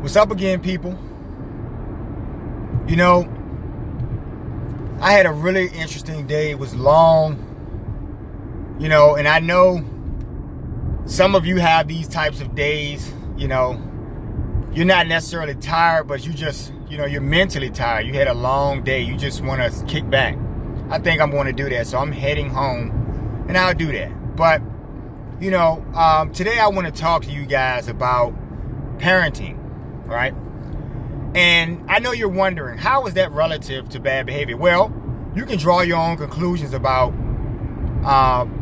What's up again, people? You know, I had a really interesting day. It was long, and I know some of you have these types of days. You're not necessarily tired, but you're mentally tired. You had a long day. You just want to kick back. I think I'm going to do that. So I'm heading home and I'll do that. But, today I want to talk to you guys about parenting, right? And I know you're wondering, how is that relative to bad behavior? Well, you can draw your own conclusions about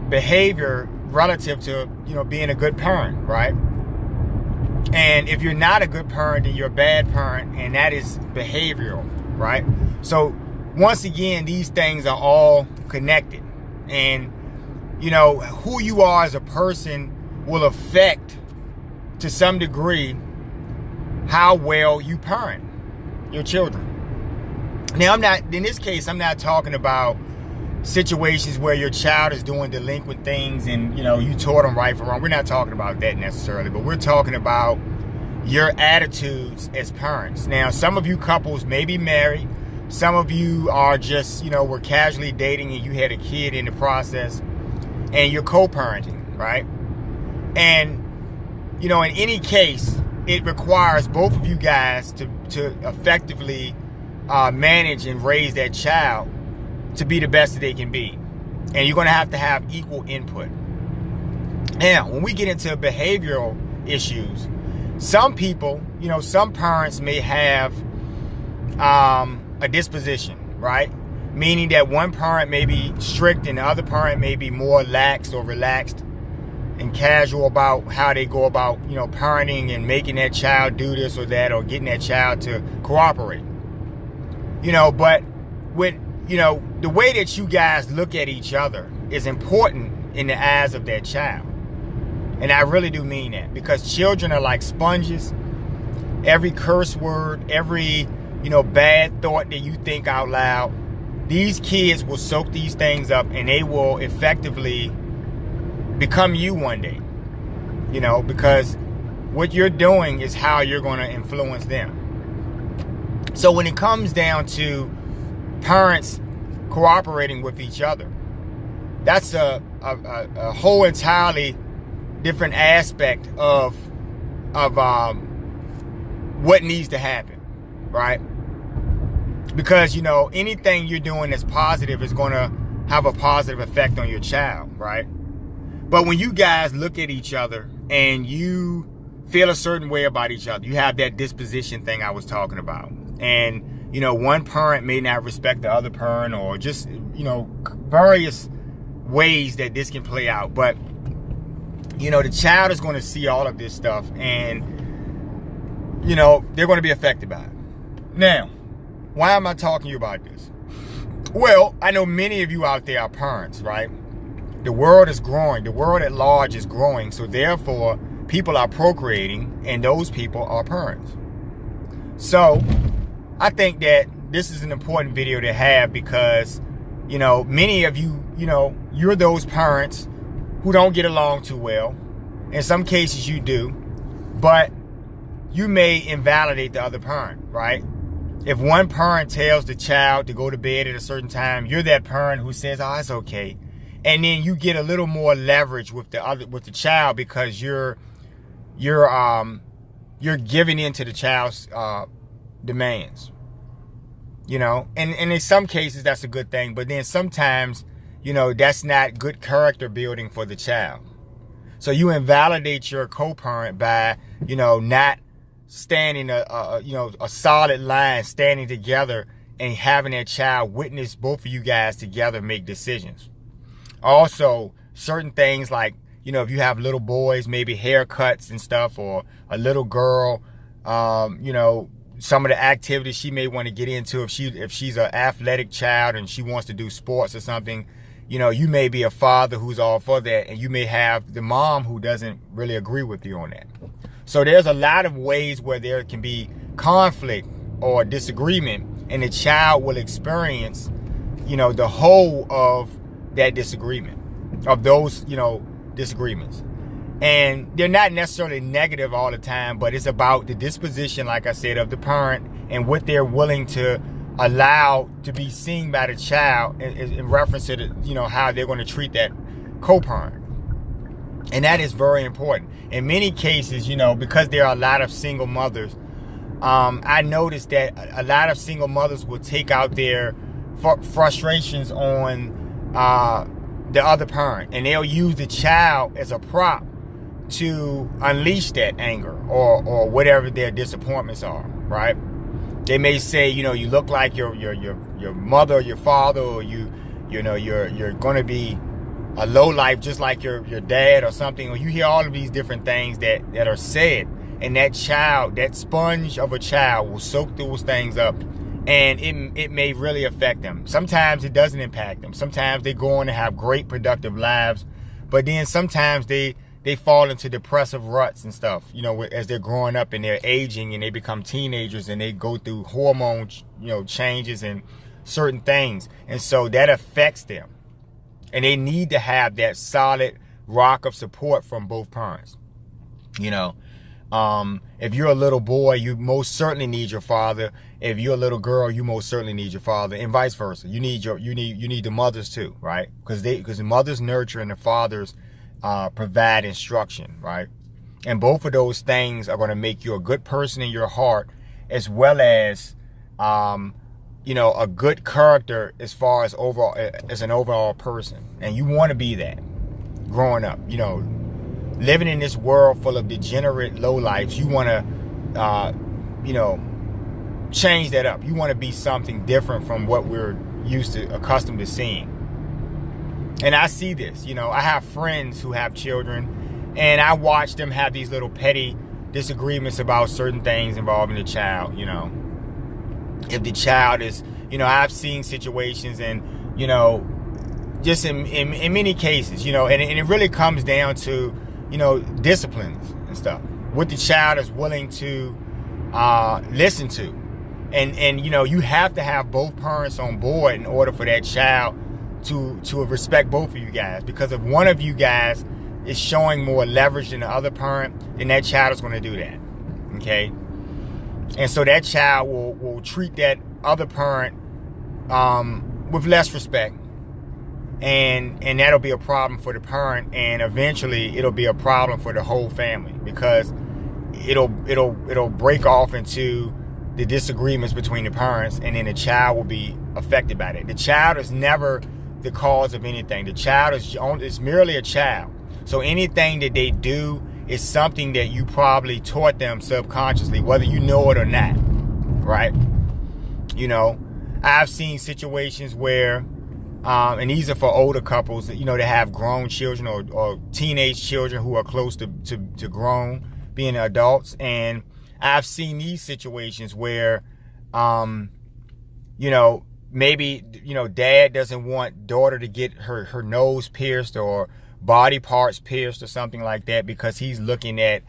behavior relative to, being a good parent, right? And if you're not a good parent, then you're a bad parent, and that is behavioral, right? So once again, these things are all connected. And, who you are as a person will affect, to some degree, how well you parent your children. Now, in this case, I'm not talking about situations where your child is doing delinquent things and, you taught them right from wrong. We're not talking about that necessarily, but we're talking about your attitudes as parents. Now, some of you couples may be married. Some of you are just, were casually dating and you had a kid in the process and you're co-parenting, right? And, in any case, it requires both of you guys to effectively manage and raise that child to be the best that they can be. And you're going to have equal input. Now, when we get into behavioral issues, some people, some parents may have a disposition, right? Meaning that one parent may be strict and the other parent may be more lax or relaxed and casual about how they go about, parenting and making that child do this or that, or getting that child to cooperate. But with, the way that you guys look at each other is important in the eyes of that child. And I really do mean that, because children are like sponges. Every curse word, every, bad thought that you think out loud, these kids will soak these things up and they will effectively become you one day, because what you're doing is how you're going to influence them. So when it comes down to parents cooperating with each other, that's a whole entirely different aspect of what needs to happen, right? Because, anything you're doing that's positive is going to have a positive effect on your child, right? But when you guys look at each other and you feel a certain way about each other, you have that disposition thing I was talking about. And, one parent may not respect the other parent, or just, various ways that this can play out. But, the child is going to see all of this stuff and, they're going to be affected by it. Now, why am I talking to you about this? Well, I know many of you out there are parents, right? The world is growing. The world at large is growing. So therefore, people are procreating, and those people are parents. So I think that this is an important video to have, because, many of you, you're those parents who don't get along too well. In some cases you do, but you may invalidate the other parent, right? If one parent tells the child to go to bed at a certain time, you're that parent who says, "Oh, it's okay." And then you get a little more leverage with the child, because you're giving in to the child's demands. And in some cases that's a good thing, but then sometimes, that's not good character building for the child. So you invalidate your co-parent by, not standing a solid line, standing together and having that child witness both of you guys together make decisions. Also, certain things like, if you have little boys, maybe haircuts and stuff, or a little girl, some of the activities she may want to get into, if she's an athletic child and she wants to do sports or something, you may be a father who's all for that, and you may have the mom who doesn't really agree with you on that. So there's a lot of ways where there can be conflict or disagreement, and the child will experience, the whole of that disagreement, of those, disagreements. And they're not necessarily negative all the time, but it's about the disposition, like I said, of the parent and what they're willing to allow to be seen by the child in reference to how they're going to treat that co-parent. And that is very important. In many cases, because there are a lot of single mothers, I noticed that a lot of single mothers will take out their frustrations on the other parent, and they'll use the child as a prop to unleash that anger or whatever their disappointments are, right? They may say, you look like your mother or your father, or you're going to be a low life just like your dad or something, or you hear all of these different things that are said, and that child, that sponge of a child, will soak those things up, and it may really affect them. Sometimes it doesn't impact them. Sometimes they go on to have great productive lives, but then sometimes they fall into depressive ruts and stuff, as they're growing up and they're aging and they become teenagers and they go through hormone, changes and certain things. And so that affects them. And they need to have that solid rock of support from both parents. If you're a little boy, you most certainly need your father. If you're a little girl, you most certainly need your father, and vice versa. You need the mothers too, right? Because the mothers nurture and the fathers provide instruction, right? And both of those things are going to make you a good person in your heart, as well as a good character as far as an overall person. And you want to be that growing up, living in this world full of degenerate lowlifes. You want to change that up. You want to be something different from what we're accustomed to seeing. And I see this, I have friends who have children, and I watch them have these little petty disagreements about certain things involving the child. If the child is, I've seen situations, and just in many cases, and it really comes down to disciplines and stuff, what the child is willing to listen to, and you have to have both parents on board in order for that child to respect both of you guys. Because if one of you guys is showing more leverage than the other parent, then that child is going to do that. Okay? And so that child will treat that other parent with less respect. And that'll be a problem for the parent, and eventually it'll be a problem for the whole family, because it'll break off into the disagreements between the parents, and then the child will be affected by that. The child is never the cause of anything. The child is merely a child. So anything that they do is something that you probably taught them subconsciously, whether you know it or not, right? I've seen situations where, and these are for older couples, that have grown children or teenage children who are close to grown, being adults. And I've seen these situations where, maybe, dad doesn't want daughter to get her nose pierced or body parts pierced or something like that, because he's looking at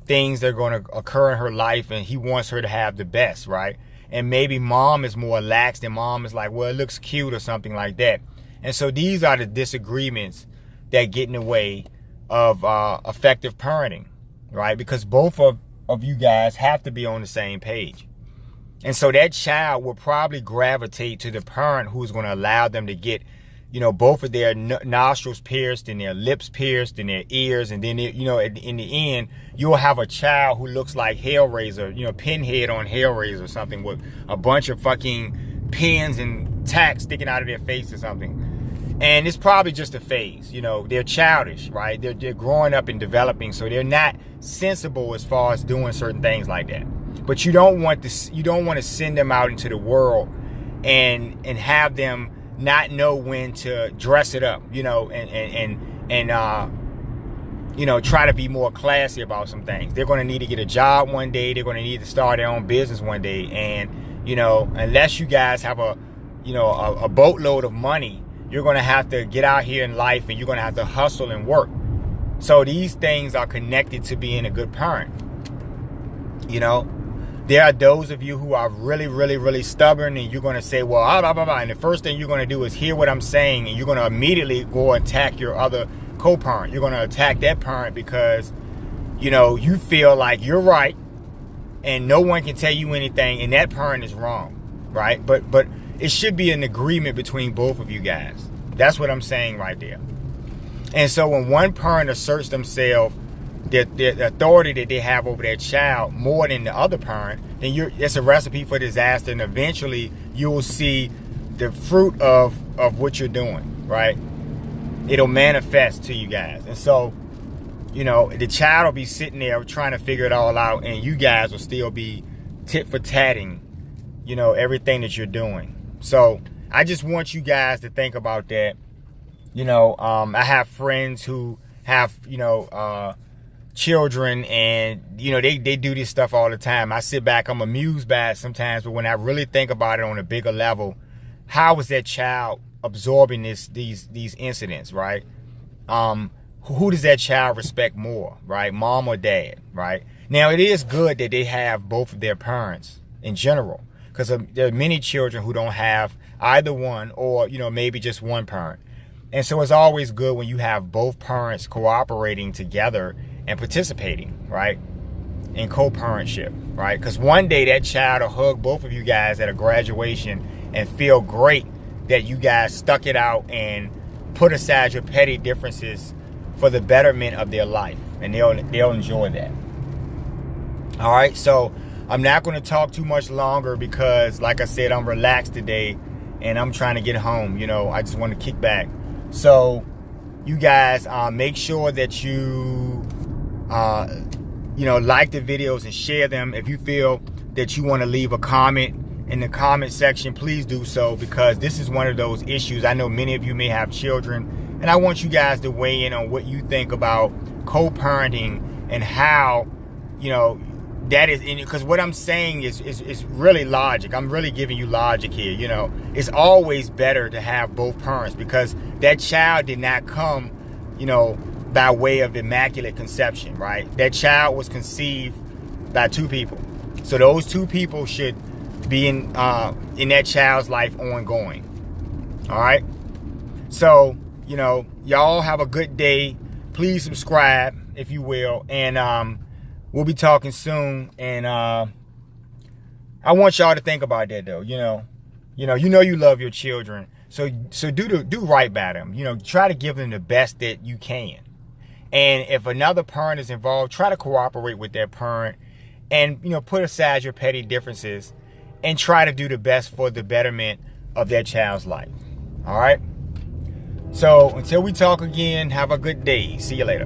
things that are going to occur in her life, and he wants her to have the best, right? And maybe mom is more lax, and mom is like, well, it looks cute or something like that. And so these are the disagreements that get in the way of effective parenting, right? Because both of you guys have to be on the same page. And so that child will probably gravitate to the parent who's going to allow them to get, both of their nostrils pierced and their lips pierced and their ears. And then, in the end, you'll have a child who looks like Hellraiser, Pinhead on Hellraiser or something, with a bunch of fucking pins and tacks sticking out of their face or something. And it's probably just a phase. They're childish, right? They're growing up and developing, so they're not sensible as far as doing certain things like that. But you don't want to send them out into the world and have them not know when to dress it up, and try to be more classy about some things. They're going to need to get a job one day. They're going to need to start their own business one day. And, unless you guys have a boatload of money, you're going to have to get out here in life, and you're going to have to hustle and work. So these things are connected to being a good parent. There are those of you who are really, really, really stubborn, and you're going to say, well, blah, blah, blah. And the first thing you're going to do is hear what I'm saying, and you're going to immediately go attack your other co-parent. You're going to attack that parent because, you know, you feel like you're right and no one can tell you anything, and that parent is wrong, right? But it should be an agreement between both of you guys. That's what I'm saying right there. And so when one parent asserts themselves, the authority that they have over their child more than the other parent, then it's a recipe for disaster, and eventually you will see the fruit of what you're doing, right? It'll manifest to you guys. And so, you know, the child will be sitting there trying to figure it all out, and you guys will still be tit for tatting, you know, everything that you're doing. So I just want you guys to think about that. You know, I have friends who have, you know, children, and, you know, they do this stuff all the time. I sit back, I'm amused by it sometimes, but when I really think about it on a bigger level, how is that child absorbing these incidents, right? Who does that child respect more, right? Mom or dad, right? Now, it is good that they have both of their parents in general, because there are many children who don't have either one, or, you know, maybe just one parent. And so it's always good when you have both parents cooperating together and participating, right, in co-parentship, right? Because one day that child will hug both of you guys at a graduation and feel great that you guys stuck it out and put aside your petty differences for the betterment of their life, and they'll enjoy that. All right, so I'm not going to talk too much longer because, like I said, I'm relaxed today and I'm trying to get home. You know, I just want to kick back. So you guys make sure that you like the videos and share them. If you feel that you want to leave a comment in the comment section, please do so, because this is one of those issues. I know many of you may have children, and I want you guys to weigh in on what you think about co-parenting and how, you know, that is in, because what I'm saying is really logic. I'm really giving you logic here. You know, it's always better to have both parents, because that child did not come, you know, by way of immaculate conception, right? That child was conceived by two people. So those two people should be in that child's life ongoing. All right. So, you know, y'all have a good day. Please subscribe if you will. And we'll be talking soon. And I want y'all to think about that though. You know you love your children. So do right by them. You know, try to give them the best that you can. And if another parent is involved, try to cooperate with that parent, and, you know, put aside your petty differences and try to do the best for the betterment of that child's life. All right. So until we talk again, have a good day. See you later.